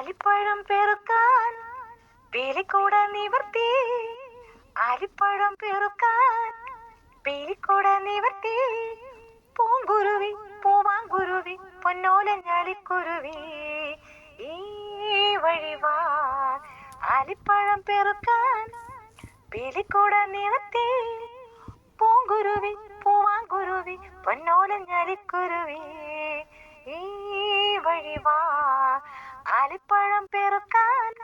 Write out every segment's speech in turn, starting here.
ആലിപ്പഴം പെറുക്കാൻ പീലിക്കൂട നിവർത്തി. ആലിപ്പഴം പെറുക്കാൻ പീലിക്കൂട നിവർത്തി. പൂങ്കുരുവി പൂവാങ്കുരുവി പൊന്നോലഞ്ഞാലിക്കുരുവി ഈ വഴിവാ. ആലിപ്പഴം പെറുക്കാൻ പീലിക്കൂട നിവർത്തി. പൂങ്കുരുവി പൂവാങ്കുരുവി പൊന്നോലഞ്ഞാലിക്കുരുവി ഈ വഴിവാ. ആലിപ്പഴം പെറുക്കാൻ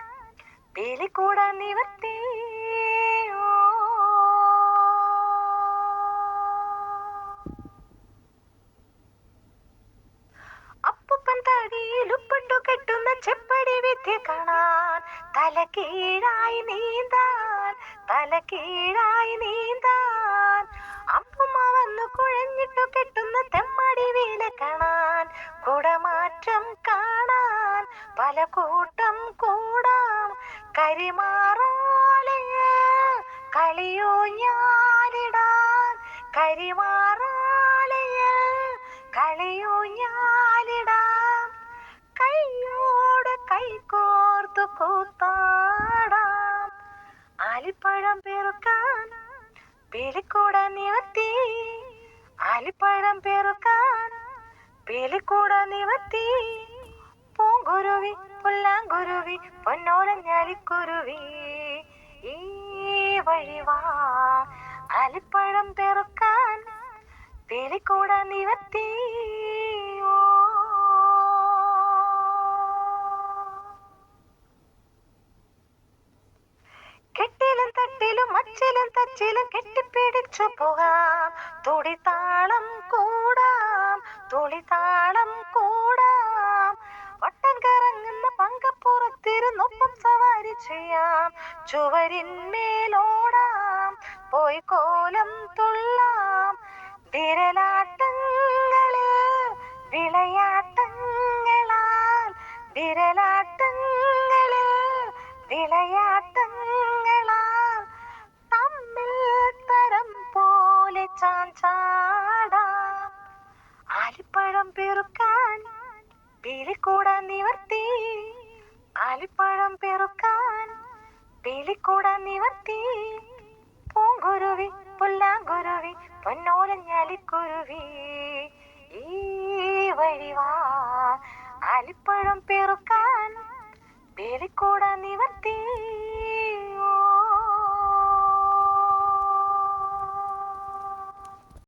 പീലിക്കൂട നിവർത്തി. അപ്പൂപ്പൻ തടിയിൽ ഉപ്പിട്ടു കെട്ടുന്ന ചെപ്പടി വിദ്യ കാണാൻ, തല കീഴായി നീന്താൻ, തല കീഴായി നീന്താൻ. അമ്മൂമ്മ വന്നു കുഴഞ്ഞിട്ടു കെട്ടുന്ന തെമ്മടി വീല കാണാൻ, കുടമാറ്റം കാണാൻ പല കൂട്ടം കൂടാം. കരിമാറോലയിൽ കളിയൂഞ്ഞാലിടാൻ, കരിമാറോലയിൽ കളിയൂഞ്ഞാലിടാം. കൈയോട് കൈകോർത്തു കൂത്താടാം. ആലിപ്പഴം പെറുക്കാൻ പീലിക്കൂട നിവർത്തി. ആലിപ്പഴം പെറുക്കാൻ പീലിക്കൂട നിവർത്തി. പൂങ്കുരുവി പുല്ലാങ്കുരുവി പൊന്നോലഞ്ഞാലിക്കുരുവി ഈ വഴിവാ. ആലിപ്പഴം പെറുക്കാൻ പീലിക്കൂട നിവർത്തി. കെട്ടിലും തട്ടിലും മച്ചിലും തച്ചിലും കെട്ടിപ്പിടിച്ചു പോകാം. തുടിതാളം കൂടാം, തുടിതാളം കൂടാം. വട്ടം കറങ്ങുന്ന പങ്കപ്പുറത്തിരുന്നൊപ്പം സവാരി ചെയ്യാം. ചുവരിന്മേലോടാം, പോയി കോലം തുള്ളാം. വിരലാട്ടങ്ങളിൽ വിളയാട്ടങ്ങളാൽ, വിരലാട്ടങ്ങളിൽ വിളയാട്ടങ്ങളാൽ തമ്മിൽ തരം പോലെ ചാഞ്ചാടാം. ആലിപ്പഴം പെറുക്കാൻ പീലിക്കൂട നിവർത്തി. ആലിപ്പഴം പെറുക്കാൻ പീലിക്കൂട നിവർത്തി. പൂങ്കുരുവി പുല്ലാങ്കുരുവി പൊന്നോലഞ്ഞാലിക്കുരുവി ഈ വഴിവാ. ആലിപ്പഴം പെറുക്കാൻ പീലിക്കൂട നിവർത്തി.